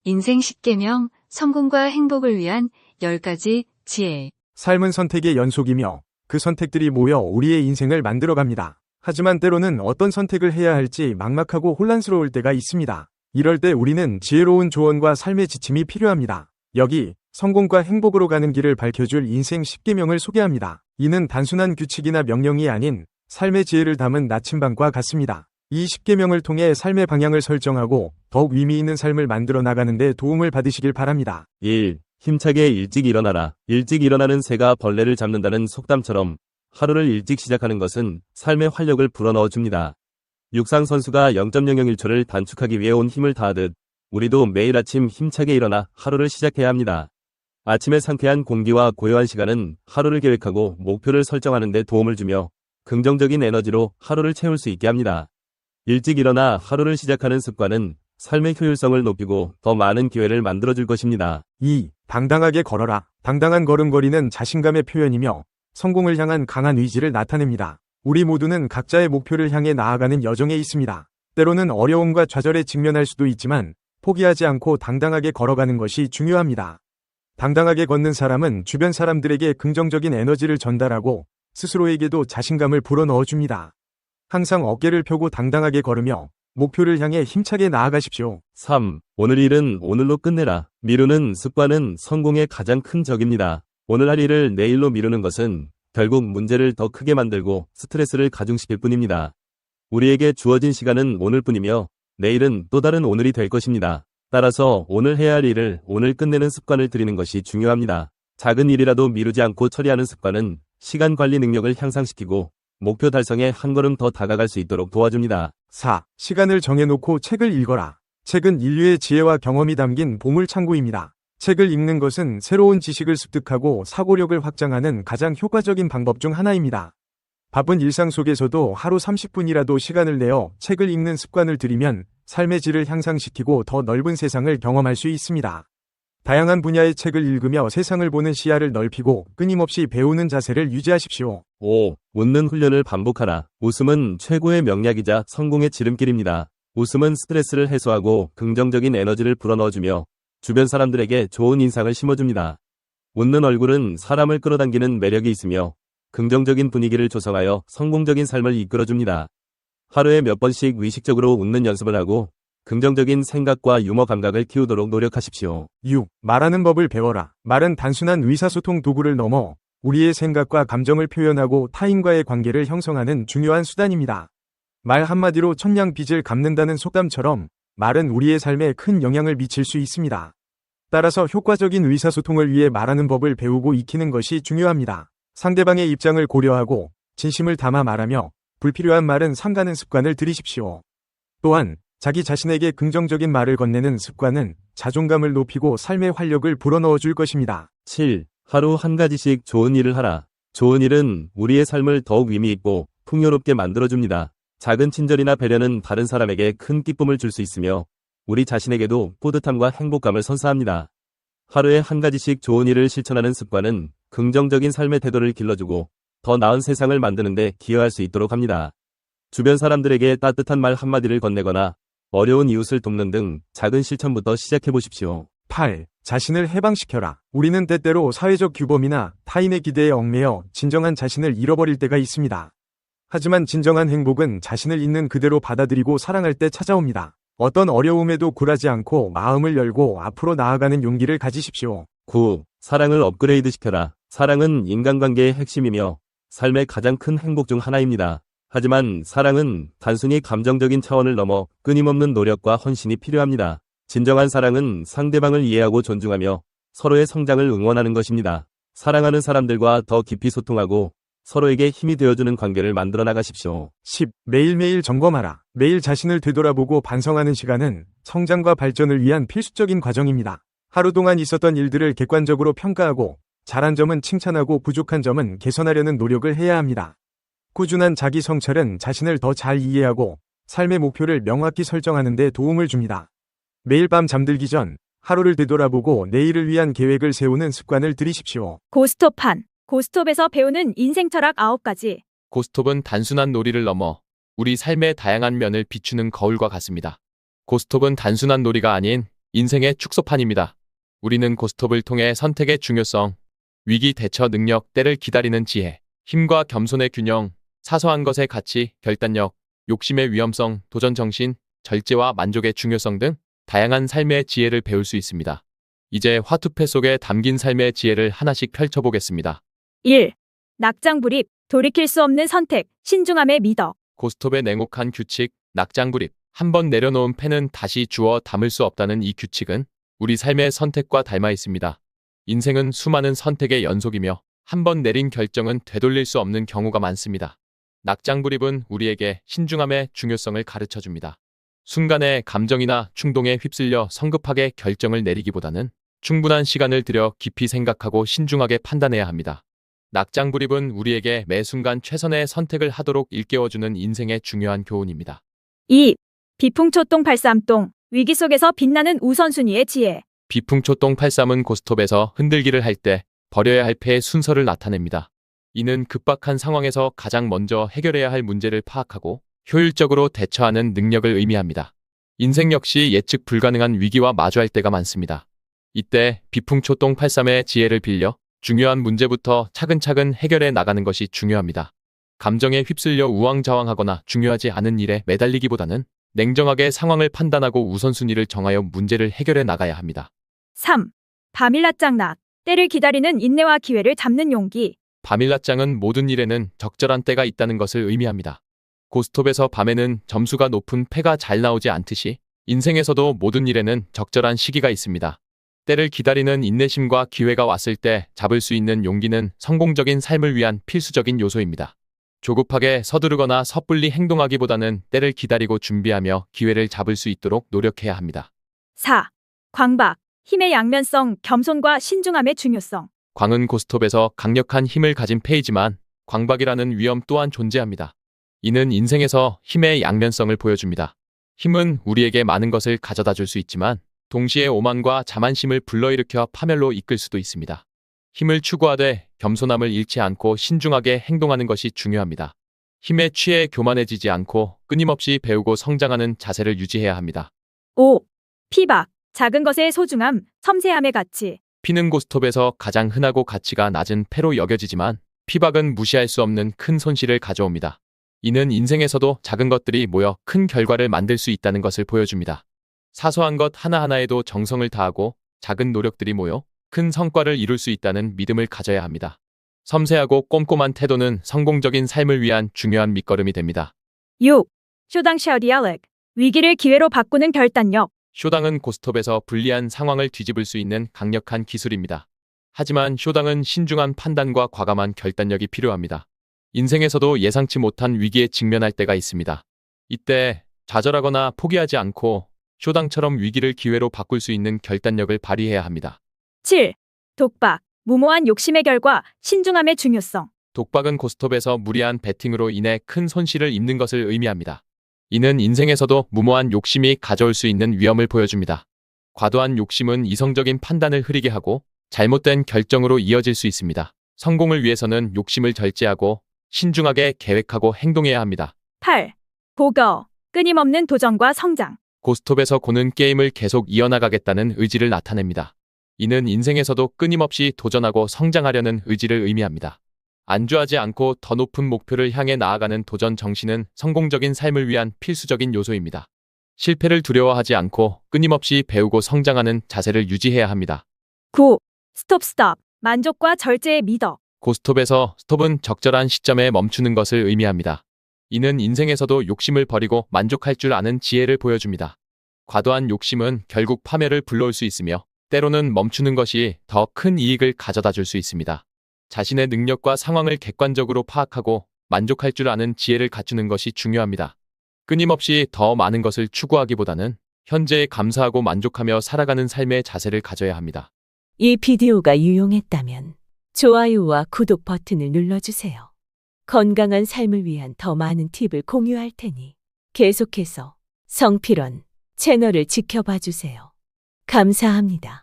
인생 10계명, 성공과 행복을 위한 10가지 지혜. 삶은 선택의 연속이며 그 선택들이 모여 우리의 인생을 만들어갑니다. 하지만 때로는 어떤 선택을 해야 할지 막막하고 혼란스러울 때가 있습니다. 이럴 때 우리는 지혜로운 조언과 삶의 지침이 필요합니다. 여기 성공과 행복으로 가는 길을 밝혀줄 인생 10계명을 소개합니다. 이는 단순한 규칙이나 명령이 아닌 삶의 지혜를 담은 나침반과 같습니다. 이 10계명을 통해 삶의 방향을 설정하고 더욱 의미 있는 삶을 만들어 나가는 데 도움을 받으시길 바랍니다. 1. 힘차게 일찍 일어나라. 일찍 일어나는 새가 벌레를 잡는다는 속담처럼 하루를 일찍 시작하는 것은 삶의 활력을 불어넣어줍니다. 육상 선수가 0.001초를 단축하기 위해 온 힘을 다하듯 우리도 매일 아침 힘차게 일어나 하루를 시작해야 합니다. 아침의 상쾌한 공기와 고요한 시간은 하루를 계획하고 목표를 설정하는 데 도움을 주며 긍정적인 에너지로 하루를 채울 수 있게 합니다. 일찍 일어나 하루를 시작하는 습관은 삶의 효율성을 높이고 더 많은 기회를 만들어줄 것입니다. 2. 당당하게 걸어라. 당당한 걸음걸이는 자신감의 표현이며 성공을 향한 강한 의지를 나타냅니다. 우리 모두는 각자의 목표를 향해 나아가는 여정에 있습니다. 때로는 어려움과 좌절에 직면할 수도 있지만 포기하지 않고 당당하게 걸어가는 것이 중요합니다. 당당하게 걷는 사람은 주변 사람들에게 긍정적인 에너지를 전달하고 스스로에게도 자신감을 불어넣어줍니다. 항상 어깨를 펴고 당당하게 걸으며 목표를 향해 힘차게 나아가십시오. 3. 오늘 일은 오늘로 끝내라. 미루는 습관은 성공의 가장 큰 적입니다. 오늘 할 일을 내일로 미루는 것은 결국 문제를 더 크게 만들고 스트레스를 가중시킬 뿐입니다. 우리에게 주어진 시간은 오늘뿐이며 내일은 또 다른 오늘이 될 것입니다. 따라서 오늘 해야 할 일을 오늘 끝내는 습관을 들이는 것이 중요합니다. 작은 일이라도 미루지 않고 처리하는 습관은 시간 관리 능력을 향상시키고 목표 달성에 한 걸음 더 다가갈 수 있도록 도와줍니다. 4. 시간을 정해놓고 책을 읽어라. 책은 인류의 지혜와 경험이 담긴 보물창고입니다. 책을 읽는 것은 새로운 지식을 습득하고 사고력을 확장하는 가장 효과적인 방법 중 하나입니다. 바쁜 일상 속에서도 하루 30분이라도 시간을 내어 책을 읽는 습관을 들이면 삶의 질을 향상시키고 더 넓은 세상을 경험할 수 있습니다. 다양한 분야의 책을 읽으며 세상을 보는 시야를 넓히고 끊임없이 배우는 자세를 유지하십시오. 5. 웃는 훈련을 반복하라. 웃음은 최고의 명약이자 성공의 지름길입니다. 웃음은 스트레스를 해소하고 긍정적인 에너지를 불어넣어주며 주변 사람들에게 좋은 인상을 심어줍니다. 웃는 얼굴은 사람을 끌어당기는 매력이 있으며 긍정적인 분위기를 조성하여 성공적인 삶을 이끌어줍니다. 하루에 몇 번씩 의식적으로 웃는 연습을 하고 긍정적인 생각과 유머 감각을 키우도록 노력하십시오. 6. 말하는 법을 배워라. 말은 단순한 의사소통 도구를 넘어 우리의 생각과 감정을 표현하고 타인과의 관계를 형성하는 중요한 수단입니다. 말 한마디로 천냥 빚을 갚는다는 속담처럼 말은 우리의 삶에 큰 영향을 미칠 수 있습니다. 따라서 효과적인 의사소통을 위해 말하는 법을 배우고 익히는 것이 중요합니다. 상대방의 입장을 고려하고 진심을 담아 말하며 불필요한 말은 삼가는 습관을 들이십시오. 또한 자기 자신에게 긍정적인 말을 건네는 습관은 자존감을 높이고 삶의 활력을 불어넣어 줄 것입니다. 7. 하루 한 가지씩 좋은 일을 하라. 좋은 일은 우리의 삶을 더욱 의미 있고 풍요롭게 만들어줍니다. 작은 친절이나 배려는 다른 사람에게 큰 기쁨을 줄 수 있으며 우리 자신에게도 뿌듯함과 행복감을 선사합니다. 하루에 한 가지씩 좋은 일을 실천하는 습관은 긍정적인 삶의 태도를 길러주고 더 나은 세상을 만드는 데 기여할 수 있도록 합니다. 주변 사람들에게 따뜻한 말 한마디를 건네거나 어려운 이웃을 돕는 등 작은 실천부터 시작해보십시오. 8. 자신을 해방시켜라. 우리는 때때로 사회적 규범이나 타인의 기대에 얽매여 진정한 자신을 잃어버릴 때가 있습니다. 하지만 진정한 행복은 자신을 있는 그대로 받아들이고 사랑할 때 찾아옵니다. 어떤 어려움에도 굴하지 않고 마음을 열고 앞으로 나아가는 용기를 가지십시오. 9. 사랑을 업그레이드 시켜라. 사랑은 인간관계의 핵심이며 삶의 가장 큰 행복 중 하나입니다. 하지만 사랑은 단순히 감정적인 차원을 넘어 끊임없는 노력과 헌신이 필요합니다. 진정한 사랑은 상대방을 이해하고 존중하며 서로의 성장을 응원하는 것입니다. 사랑하는 사람들과 더 깊이 소통하고 서로에게 힘이 되어주는 관계를 만들어 나가십시오. 10. 매일매일 점검하라. 매일 자신을 되돌아보고 반성하는 시간은 성장과 발전을 위한 필수적인 과정입니다. 하루 동안 있었던 일들을 객관적으로 평가하고 잘한 점은 칭찬하고 부족한 점은 개선하려는 노력을 해야 합니다. 꾸준한 자기 성찰은 자신을 더 잘 이해하고 삶의 목표를 명확히 설정하는 데 도움을 줍니다. 매일 밤 잠들기 전 하루를 되돌아보고 내일을 위한 계획을 세우는 습관을 들이십시오. 고스톱판. 고스톱에서 배우는 인생 철학 9가지. 고스톱은 단순한 놀이를 넘어 우리 삶의 다양한 면을 비추는 거울과 같습니다. 고스톱은 단순한 놀이가 아닌 인생의 축소판입니다. 우리는 고스톱을 통해 선택의 중요성, 위기 대처 능력, 때를 기다리는 지혜, 힘과 겸손의 균형, 사소한 것의 가치, 결단력, 욕심의 위험성, 도전 정신, 절제와 만족의 중요성 등 다양한 삶의 지혜를 배울 수 있습니다. 이제 화투패 속에 담긴 삶의 지혜를 하나씩 펼쳐보겠습니다. 1. 낙장불입, 돌이킬 수 없는 선택, 신중함의 미덕. 고스톱의 냉혹한 규칙, 낙장불입. 한번 내려놓은 패는 다시 주워 담을 수 없다는 이 규칙은 우리 삶의 선택과 닮아 있습니다. 인생은 수많은 선택의 연속이며 한번 내린 결정은 되돌릴 수 없는 경우가 많습니다. 낙장불입은 우리에게 신중함의 중요성을 가르쳐줍니다. 순간의 감정이나 충동에 휩쓸려 성급하게 결정을 내리기보다는 충분한 시간을 들여 깊이 생각하고 신중하게 판단해야 합니다. 낙장불입은 우리에게 매 순간 최선의 선택을 하도록 일깨워주는 인생의 중요한 교훈입니다. 2. 비풍초동 팔삼동, 위기 속에서 빛나는 우선순위의 지혜. 비풍초동 83은 고스톱에서 흔들기를 할 때 버려야 할 패의 순서를 나타냅니다. 이는 급박한 상황에서 가장 먼저 해결해야 할 문제를 파악하고 효율적으로 대처하는 능력을 의미합니다. 인생 역시 예측 불가능한 위기와 마주할 때가 많습니다. 이때 비풍초동 83의 지혜를 빌려 중요한 문제부터 차근차근 해결해 나가는 것이 중요합니다. 감정에 휩쓸려 우왕좌왕하거나 중요하지 않은 일에 매달리기보다는 냉정하게 상황을 판단하고 우선순위를 정하여 문제를 해결해 나가야 합니다. 3. 바밀라장낙, 때를 기다리는 인내와 기회를 잡는 용기. 바밀라장은 모든 일에는 적절한 때가 있다는 것을 의미합니다. 고스톱에서 밤에는 점수가 높은 패가 잘 나오지 않듯이 인생에서도 모든 일에는 적절한 시기가 있습니다. 때를 기다리는 인내심과 기회가 왔을 때 잡을 수 있는 용기는 성공적인 삶을 위한 필수적인 요소입니다. 조급하게 서두르거나 섣불리 행동하기보다는 때를 기다리고 준비하며 기회를 잡을 수 있도록 노력해야 합니다. 4. 광박, 힘의 양면성, 겸손과 신중함의 중요성. 광은 고스톱에서 강력한 힘을 가진 패이지만 광박이라는 위험 또한 존재합니다. 이는 인생에서 힘의 양면성을 보여줍니다. 힘은 우리에게 많은 것을 가져다 줄 수 있지만 동시에 오만과 자만심을 불러일으켜 파멸로 이끌 수도 있습니다. 힘을 추구하되 겸손함을 잃지 않고 신중하게 행동하는 것이 중요합니다. 힘에 취해 교만해지지 않고 끊임없이 배우고 성장하는 자세를 유지해야 합니다. 5. 피박, 작은 것의 소중함, 섬세함의 가치. 피는 고스톱에서 가장 흔하고 가치가 낮은 패로 여겨지지만 피박은 무시할 수 없는 큰 손실을 가져옵니다. 이는 인생에서도 작은 것들이 모여 큰 결과를 만들 수 있다는 것을 보여줍니다. 사소한 것 하나하나에도 정성을 다하고 작은 노력들이 모여 큰 성과를 이룰 수 있다는 믿음을 가져야 합니다. 섬세하고 꼼꼼한 태도는 성공적인 삶을 위한 중요한 밑거름이 됩니다. 6. 쇼당샤우디알렉, 위기를 기회로 바꾸는 결단력. 쇼당은 고스톱에서 불리한 상황을 뒤집을 수 있는 강력한 기술입니다. 하지만 쇼당은 신중한 판단과 과감한 결단력이 필요합니다. 인생에서도 예상치 못한 위기에 직면할 때가 있습니다. 이때 좌절하거나 포기하지 않고 쇼당처럼 위기를 기회로 바꿀 수 있는 결단력을 발휘해야 합니다. 7. 독박, 무모한 욕심의 결과, 신중함의 중요성. 독박은 고스톱에서 무리한 배팅으로 인해 큰 손실을 입는 것을 의미합니다. 이는 인생에서도 무모한 욕심이 가져올 수 있는 위험을 보여줍니다. 과도한 욕심은 이성적인 판단을 흐리게 하고 잘못된 결정으로 이어질 수 있습니다. 성공을 위해서는 욕심을 절제하고 신중하게 계획하고 행동해야 합니다. 8. 고거, 끊임없는 도전과 성장. 고스톱에서 고는 게임을 계속 이어나가겠다는 의지를 나타냅니다. 이는 인생에서도 끊임없이 도전하고 성장하려는 의지를 의미합니다. 안주하지 않고 더 높은 목표를 향해 나아가는 도전 정신은 성공적인 삶을 위한 필수적인 요소입니다. 실패를 두려워하지 않고 끊임없이 배우고 성장하는 자세를 유지해야 합니다. 9. 스톱, 만족과 절제의 미덕. 고스톱에서 스톱은 적절한 시점에 멈추는 것을 의미합니다. 이는 인생에서도 욕심을 버리고 만족할 줄 아는 지혜를 보여줍니다. 과도한 욕심은 결국 파멸을 불러올 수 있으며 때로는 멈추는 것이 더 큰 이익을 가져다 줄 수 있습니다. 자신의 능력과 상황을 객관적으로 파악하고 만족할 줄 아는 지혜를 갖추는 것이 중요합니다. 끊임없이 더 많은 것을 추구하기보다는 현재에 감사하고 만족하며 살아가는 삶의 자세를 가져야 합니다. 이 비디오가 유용했다면 좋아요와 구독 버튼을 눌러주세요. 건강한 삶을 위한 더 많은 팁을 공유할 테니 계속해서 성필원 채널을 지켜봐 주세요. 감사합니다.